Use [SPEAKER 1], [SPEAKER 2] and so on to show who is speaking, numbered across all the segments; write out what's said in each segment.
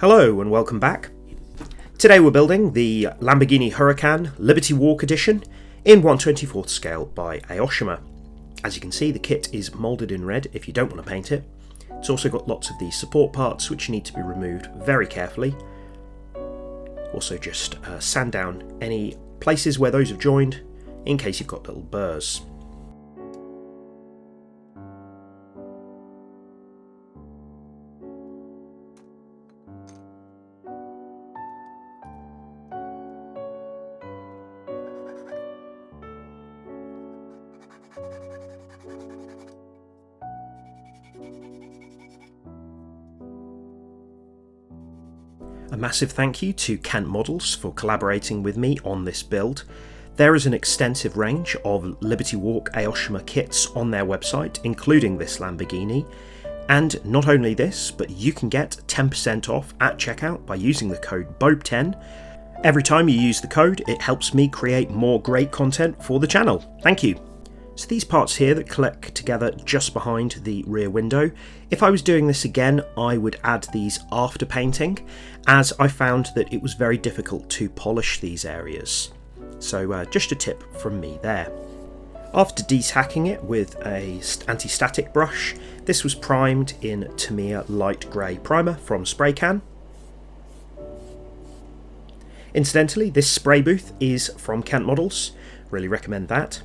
[SPEAKER 1] Hello and welcome back. Today we're building the Lamborghini Huracan Liberty Walk edition in 1/24th scale by Aoshima. As you can see, the kit is moulded in red if you don't want to paint it. It's also got lots of these support parts which need to be removed very carefully. Also just sand down any places where those have joined in case you've got little burrs. A massive thank you to Kent Models for collaborating with me on this build. There is an extensive range of Liberty Walk Aoshima kits on their website, including this Lamborghini. And not only this, but you can get 10% off at checkout by using the code BOAB10. Every time you use the code, it helps me create more great content for the channel. Thank you. So these parts here that click together just behind the rear window, if I was doing this again, I would add these after painting, as I found that it was very difficult to polish these areas. So just a tip from me there. After detacking it with a anti-static brush, this was primed in Tamiya light grey primer from Spray Can. Incidentally, this spray booth is from Kent Models, really recommend that.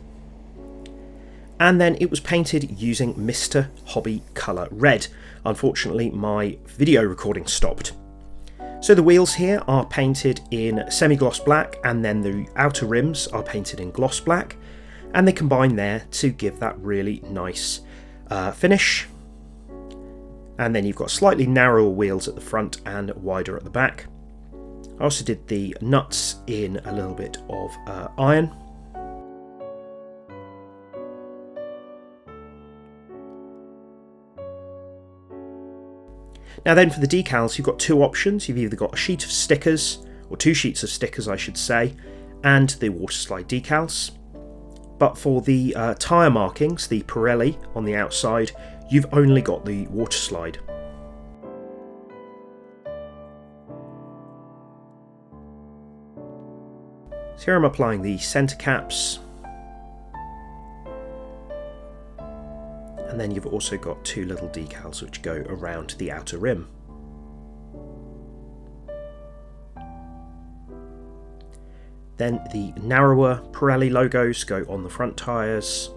[SPEAKER 1] And then it was painted using Mr. Hobby Colour Red. Unfortunately, my video recording stopped. So the wheels here are painted in semi-gloss black, and then the outer rims are painted in gloss black, and they combine there to give that really nice finish. And then you've got slightly narrower wheels at the front and wider at the back. I also did the nuts in a little bit of iron. Now then, for the decals, you've got two options. You've either got a sheet of stickers, or two sheets of stickers I should say, and the water slide decals. But for the tyre markings, the Pirelli on the outside, you've only got the water slide. So here I'm applying the centre caps. And then you've also got two little decals which go around the outer rim. Then the narrower Pirelli logos go on the front tyres.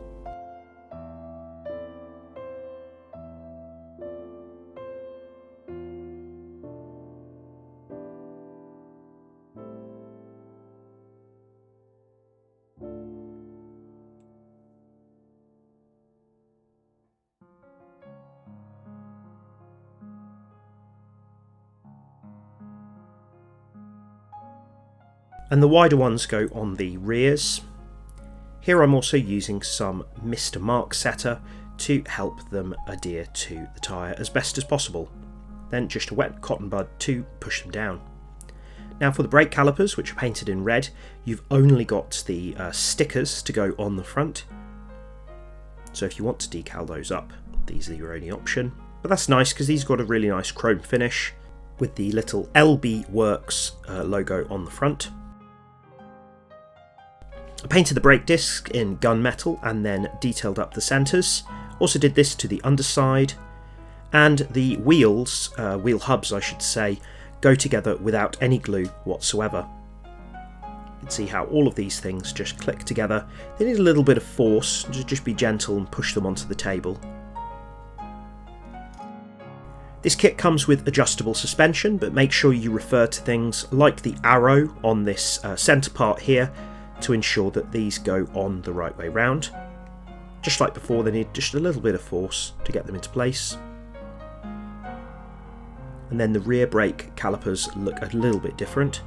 [SPEAKER 1] And the wider ones go on the rears. Here I'm also using some Mr. Mark setter to help them adhere to the tyre as best as possible. Then just a wet cotton bud to push them down. Now for the brake calipers, which are painted in red, you've only got the stickers to go on the front. So if you want to decal those up, these are your only option. But that's nice because these got a really nice chrome finish with the little LBWK logo on the front. I painted the brake disc in gunmetal and then detailed up the centres. Also did this to the underside, and the wheels, wheel hubs I should say, go together without any glue whatsoever. You can see how all of these things just click together. They need a little bit of force, just be gentle and push them onto the table. This kit comes with adjustable suspension, but make sure you refer to things like the arrow on this centre part here to ensure that these go on the right way round. Just like before, they need just a little bit of force to get them into place. And then the rear brake calipers look a little bit different.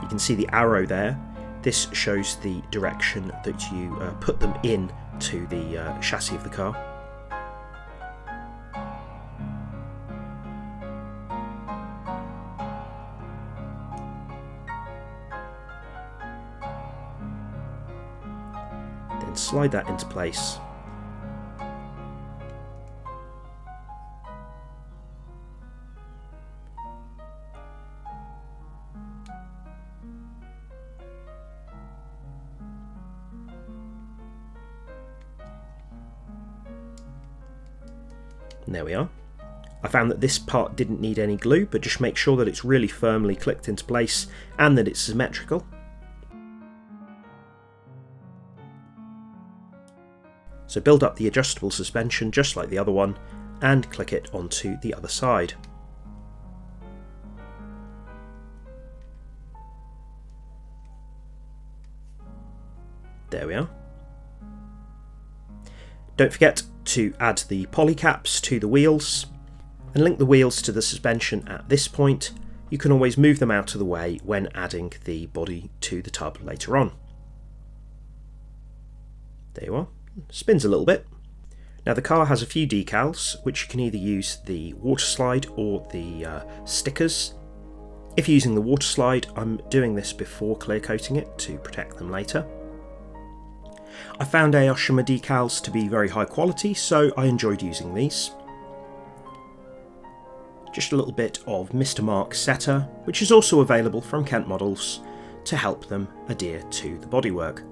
[SPEAKER 1] You can see the arrow there. This shows the direction that you put them in to the chassis of the car. slide that into place. And there we are. I found that this part didn't need any glue, but just make sure that it's really firmly clicked into place and that it's symmetrical. So build up the adjustable suspension just like the other one and click it onto the other side. There we are. Don't forget to add the poly caps to the wheels and link the wheels to the suspension at this point. You can always move them out of the way when adding the body to the tub later on. There you are. Spins a little bit. Now the car has a few decals, which you can either use the water slide or the stickers. If you're using the water slide, I'm doing this before clear coating it to protect them later. I found Aoshima decals to be very high quality, so I enjoyed using these. Just a little bit of Mr. Mark setter, which is also available from Kent Models to help them adhere to the bodywork.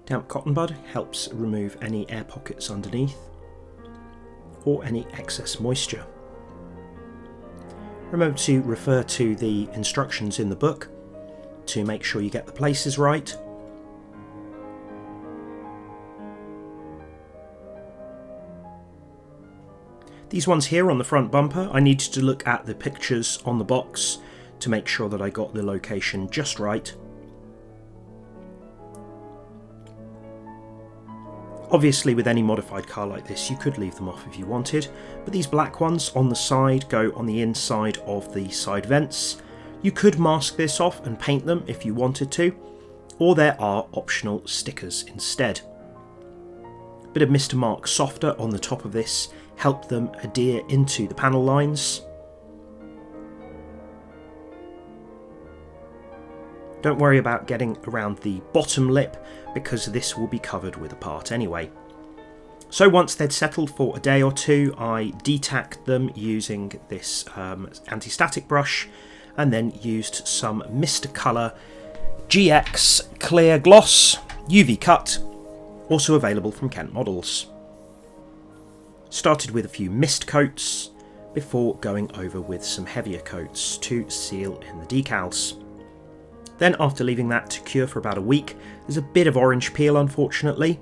[SPEAKER 1] Damp cotton bud helps remove any air pockets underneath or any excess moisture. Remember to refer to the instructions in the book to make sure you get the places right. These ones here on the front bumper, I needed to look at the pictures on the box to make sure that I got the location just right. Obviously with any modified car like this you could leave them off if you wanted, but these black ones on the side go on the inside of the side vents. You could mask this off and paint them if you wanted to, or there are optional stickers instead. Bit of Mr. Mark softer on the top of this helped them adhere into the panel lines. Don't worry about getting around the bottom lip because this will be covered with a part anyway. So once they'd settled for a day or two, I detacked them using this anti-static brush and then used some Mr. Colour GX Clear Gloss UV Cut, also available from Kent Models. Started with a few mist coats before going over with some heavier coats to seal in the decals. Then after leaving that to cure for about a week, there's a bit of orange peel unfortunately,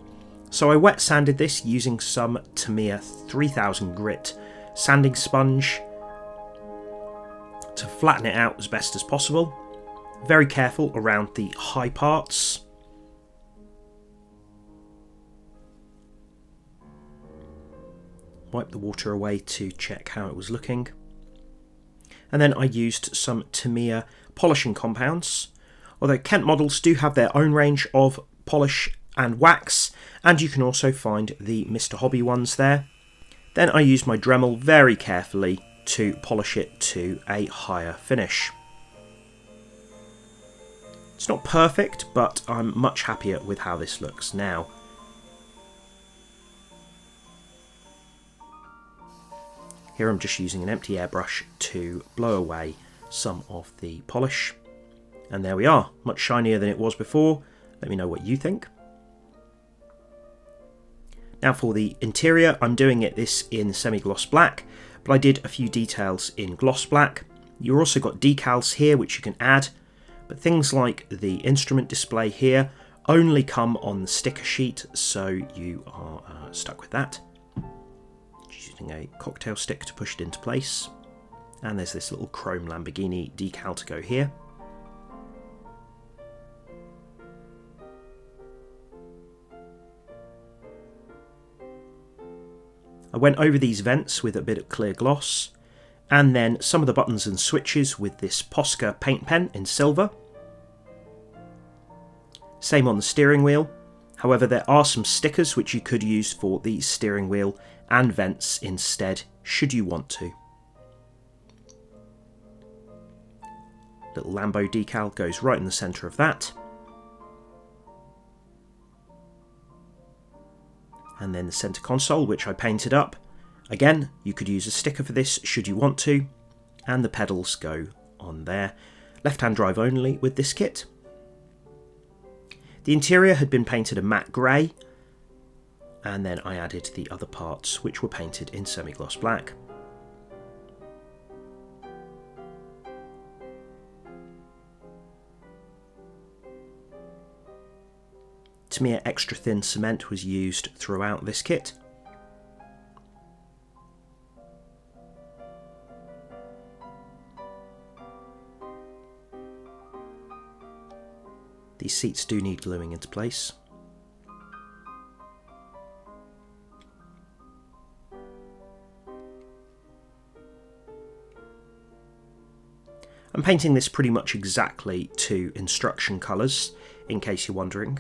[SPEAKER 1] so I wet sanded this using some Tamiya 3000 grit sanding sponge to flatten it out as best as possible. Very careful around the high parts. Wipe the water away to check how it was looking. And then I used some Tamiya polishing compounds. Although Kent Models do have their own range of polish and wax, and you can also find the Mr. Hobby ones there. Then I used my Dremel very carefully to polish it to a higher finish. It's not perfect, but I'm much happier with how this looks now. Here I'm just using an empty airbrush to blow away some of the polish. And there we are, much shinier than it was before. Let me know what you think. Now for the interior, I'm doing this in semi-gloss black, but I did a few details in gloss black. You've also got decals here which you can add, but things like the instrument display here only come on the sticker sheet, so you are stuck with that. Just using a cocktail stick to push it into place. And there's this little chrome Lamborghini decal to go here. I went over these vents with a bit of clear gloss, and then some of the buttons and switches with this Posca paint pen in silver. Same on the steering wheel. However, there are some stickers which you could use for the steering wheel and vents instead, should you want to. Little Lambo decal goes right in the centre of that. And then the centre console, which I painted up. Again, you could use a sticker for this should you want to. And the pedals go on there. Left-hand drive only with this kit. The interior had been painted a matte grey, and then I added the other parts which were painted in semi-gloss black. Tamiya extra thin cement was used throughout this kit. These seats do need gluing into place. I'm painting this pretty much exactly to instruction colours, in case you're wondering.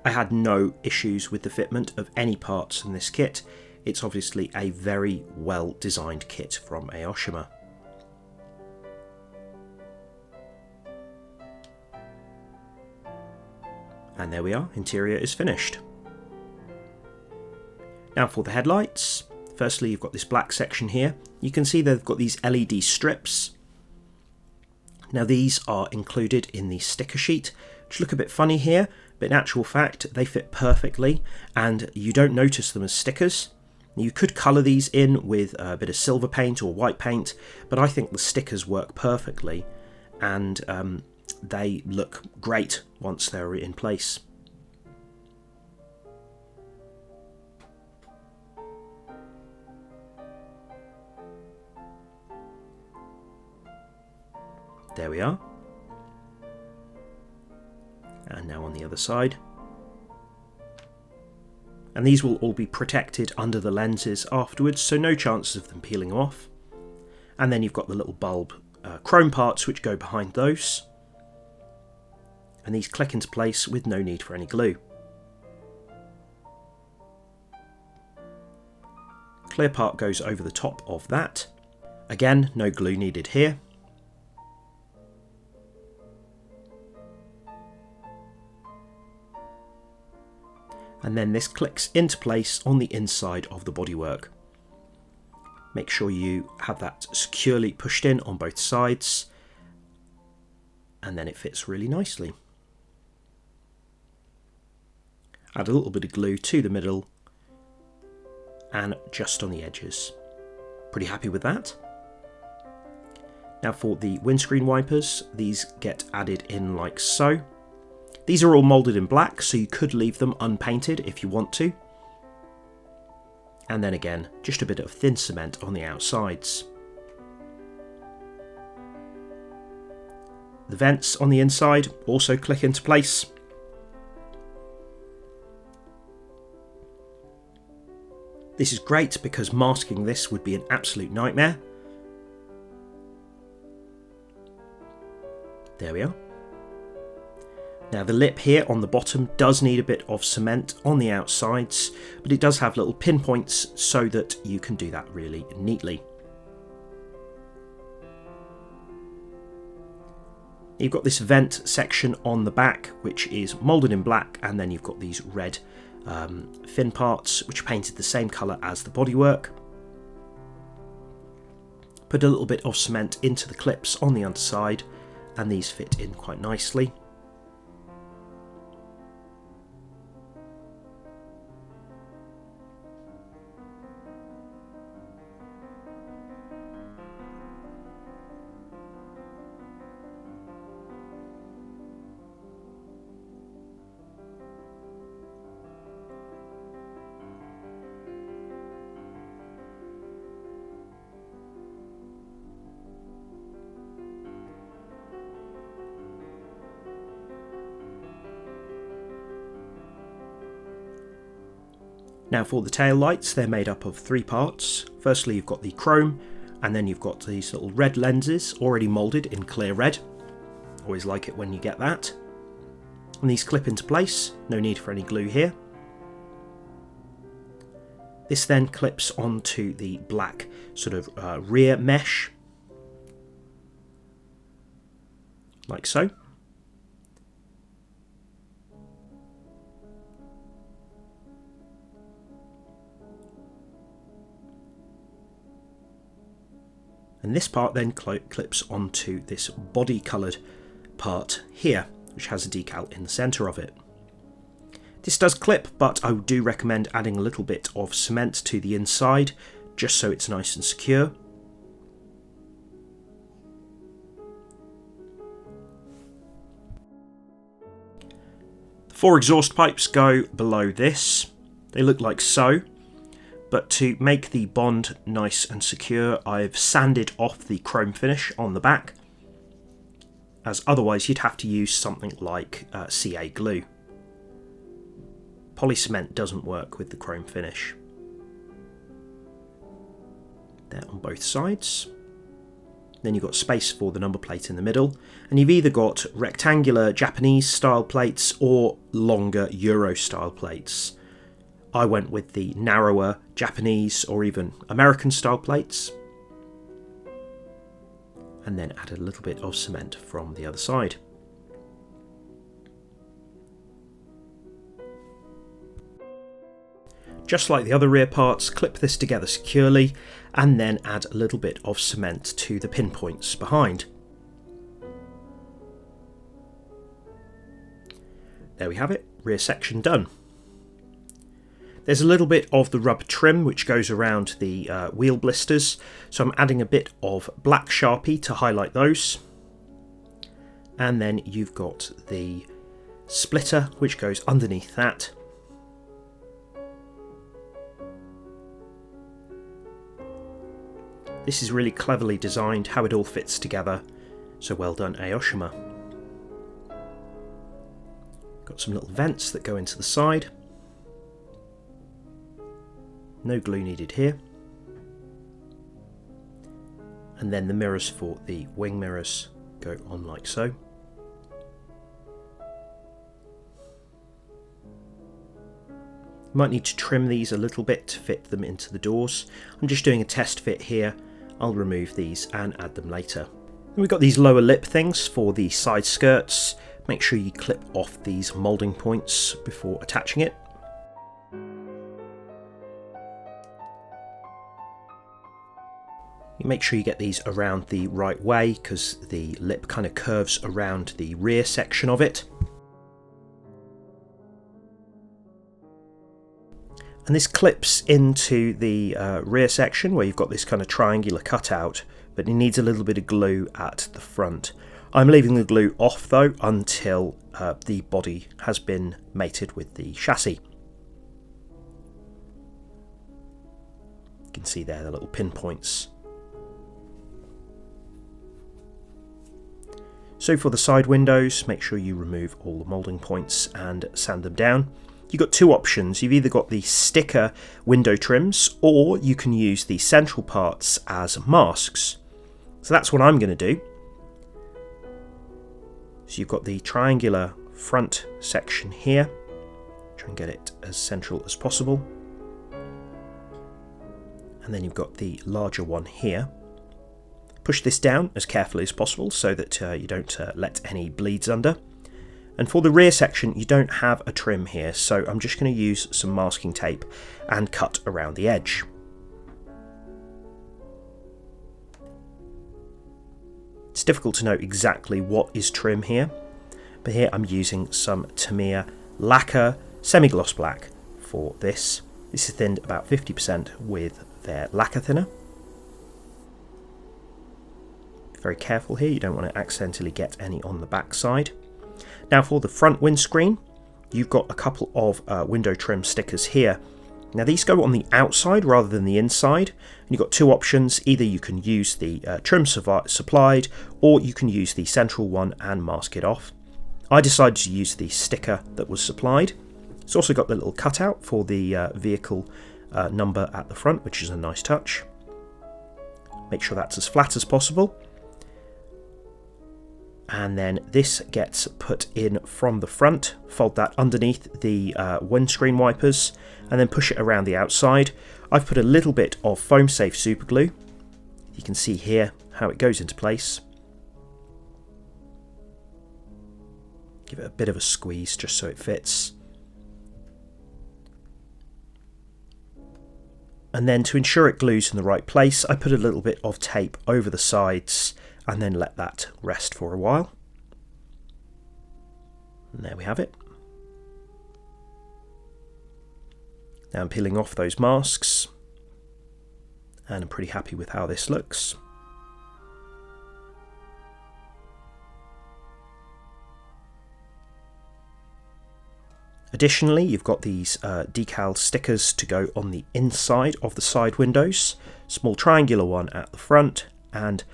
[SPEAKER 1] I had no issues with the fitment of any parts in this kit. It's obviously a very well designed kit from Aoshima. And there we are, interior is finished. Now for the headlights. Firstly, you've got this black section here. You can see they've got these LED strips. Now these are included in the sticker sheet, which look a bit funny here, but in actual fact they fit perfectly and you don't notice them as stickers. You could colour these in with a bit of silver paint or white paint, but I think the stickers work perfectly and they look great once they're in place. There we are. And now on the other side. And these will all be protected under the lenses afterwards, so no chances of them peeling off. And then you've got the little bulb chrome parts which go behind those. And these click into place with no need for any glue. Clear part goes over the top of that. Again, no glue needed here. And then this clicks into place on the inside of the bodywork. Make sure you have that securely pushed in on both sides, and then it fits really nicely. Add a little bit of glue to the middle and just on the edges. Pretty happy with that. Now for the windscreen wipers, these get added in like so. These are all moulded in black, so you could leave them unpainted if you want to. And then again, just a bit of thin cement on the outsides. The vents on the inside also click into place. This is great because masking this would be an absolute nightmare. There we are. Now the lip here on the bottom does need a bit of cement on the outsides, but it does have little pinpoints so that you can do that really neatly. You've got this vent section on the back which is moulded in black, and then you've got these red fin parts which are painted the same colour as the bodywork. Put a little bit of cement into the clips on the underside and these fit in quite nicely. Now for the tail lights, they're made up of 3 parts. Firstly, you've got the chrome, and then you've got these little red lenses already moulded in clear red. Always like it when you get that. And these clip into place, no need for any glue here. This then clips onto the black sort of rear mesh, like so. And this part then clips onto this body coloured part here, which has a decal in the centre of it. This does clip, but I do recommend adding a little bit of cement to the inside, just so it's nice and secure. The 4 exhaust pipes go below this. They look like so. But to make the bond nice and secure, I've sanded off the chrome finish on the back, as otherwise you'd have to use something like CA glue. Polycement doesn't work with the chrome finish. There on both sides. Then you've got space for the number plate in the middle, and you've either got rectangular Japanese style plates or longer Euro style plates. I went with the narrower Japanese or even American style plates, and then added a little bit of cement from the other side. Just like the other rear parts, clip this together securely and then add a little bit of cement to the pinpoints behind. There we have it, rear section done. There's a little bit of the rubber trim which goes around the wheel blisters, so I'm adding a bit of black Sharpie to highlight those. And then you've got the splitter which goes underneath that. This is really cleverly designed, how it all fits together, so well done Aoshima. Got some little vents that go into the side. No glue needed here. And then the mirrors for the wing mirrors go on like so. You might need to trim these a little bit to fit them into the doors. I'm just doing a test fit here. I'll remove these and add them later. And we've got these lower lip things for the side skirts. Make sure you clip off these moulding points before attaching it. You make sure you get these around the right way because the lip kind of curves around the rear section of it. And this clips into the rear section where you've got this kind of triangular cutout, but it needs a little bit of glue at the front. I'm leaving the glue off though until the body has been mated with the chassis. You can see there the little pinpoints. So for the side windows, make sure you remove all the moulding points and sand them down. You've got 2 options. You've either got the sticker window trims or you can use the central parts as masks. So that's what I'm going to do. So you've got the triangular front section here. Try and get it as central as possible. And then you've got the larger one here. Push this down as carefully as possible so that you don't let any bleeds under. And for the rear section you don't have a trim here, so I'm just going to use some masking tape and cut around the edge. It's difficult to know exactly what is trim here, but here I'm using some Tamiya lacquer semi-gloss black for this. This is thinned about 50% with their lacquer thinner. Very careful here, you don't want to accidentally get any on the back side. Now for the front windscreen, you've got a couple of window trim stickers here. Now these go on the outside rather than the inside, and you've got 2 options. Either you can use the trim supplied, or you can use the central one and mask it off. I decided to use the sticker that was supplied. It's also got the little cutout for the vehicle number at the front, which is a nice touch. Make sure that's as flat as possible. And then this gets put in from the front, fold that underneath the windscreen wipers, and then push it around the outside. I've put a little bit of foam safe super glue. You can see here how it goes into place. Give it a bit of a squeeze just so it fits. And then to ensure it glues in the right place, I put a little bit of tape over the sides and then let that rest for a while. And there we have it. Now I'm peeling off those masks, and I'm pretty happy with how this looks. Additionally, you've got these decal stickers to go on the inside of the side windows, small triangular one at the front, and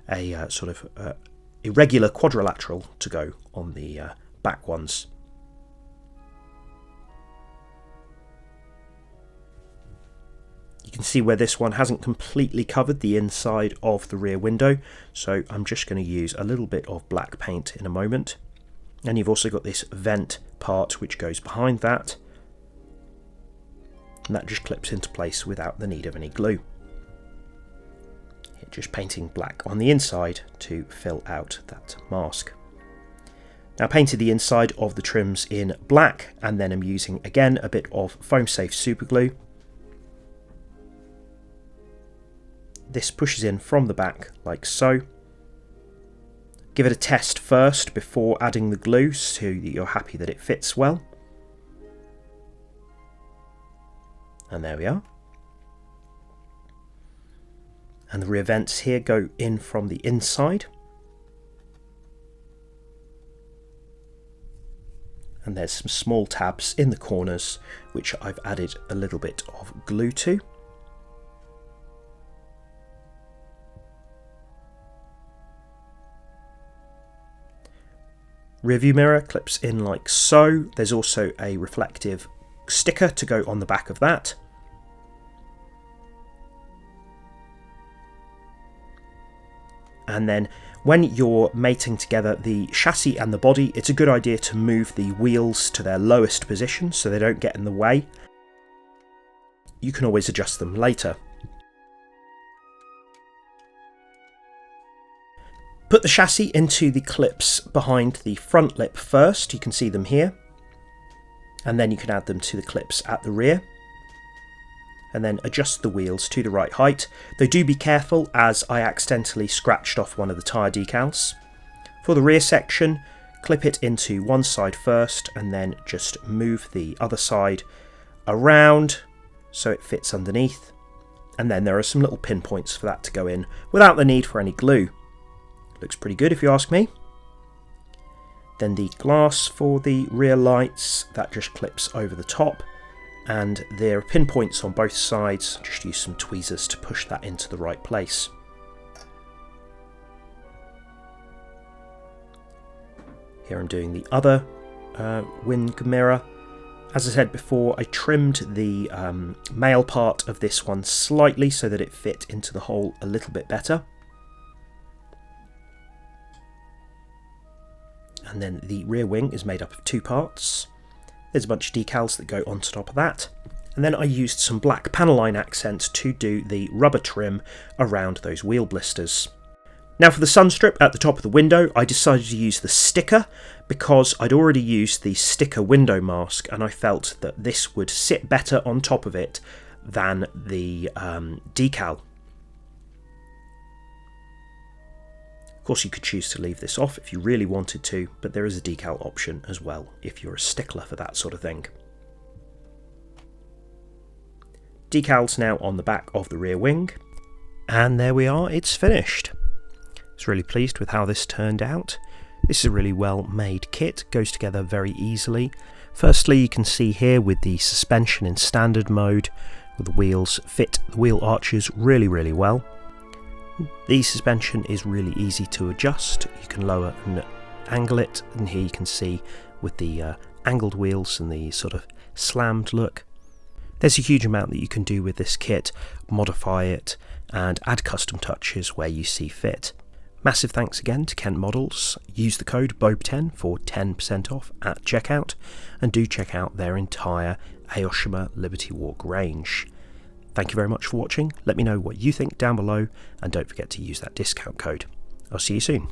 [SPEAKER 1] a sort of irregular quadrilateral to go on the back ones. You can see where this one hasn't completely covered the inside of the rear window, so I'm just going to use a little bit of black paint in a moment. And you've also got this vent part which goes behind that, and that just clips into place without the need of any glue. Just painting black on the inside to fill out that mask. Now painted the inside of the trims in black, and then I'm using again a bit of foam safe super glue. This pushes in from the back like so. Give it a test first before adding the glue so that you're happy that it fits well. And there we are. And the rear vents here go in from the inside. And there's some small tabs in the corners which I've added a little bit of glue to. Rear view mirror clips in like so. There's also a reflective sticker to go on the back of that. And then when you're mating together the chassis and the body, it's a good idea to move the wheels to their lowest position so they don't get in the way. You can always adjust them later. Put the chassis into the clips behind the front lip first, you can see them here, and then you can add them to the clips at the rear, and then adjust the wheels to the right height. Though do be careful, as I accidentally scratched off one of the tyre decals. For the rear section, clip it into one side first and then just move the other side around so it fits underneath, and then there are some little pinpoints for that to go in without the need for any glue. Looks pretty good if you ask me. Then the glass for the rear lights, that just clips over the top, and there are pinpoints on both sides. Just use some tweezers to push that into the right place. Here I'm doing the other wind mirror. As I said before, I trimmed the male part of this one slightly so that it fit into the hole a little bit better. And then the rear wing is made up of two parts. There's a bunch of decals that go on top of that. And then I used some black panel line accents to do the rubber trim around those wheel blisters. Now for the sun strip at the top of the window, I decided to use the sticker because I'd already used the sticker window mask, and I felt that this would sit better on top of it than the decal. Of course, you could choose to leave this off if you really wanted to, but there is a decal option as well if you're a stickler for that sort of thing. Decals now on the back of the rear wing, and there we are, it's finished. I was really pleased with how this turned out. This is a really well made kit, goes together very easily. Firstly, you can see here with the suspension in standard mode, with the wheels fit the wheel arches really well. The suspension is really easy to adjust. You can lower and angle it, and here you can see with the angled wheels and the sort of slammed look. There's a huge amount that you can do with this kit, modify it and add custom touches where you see fit. Massive thanks again to Kent Models. Use the code BOAB10 for 10% off at checkout, and do check out their entire Aoshima Liberty Walk range. Thank you very much for watching. Let me know what you think down below, and don't forget to use that discount code. I'll see you soon.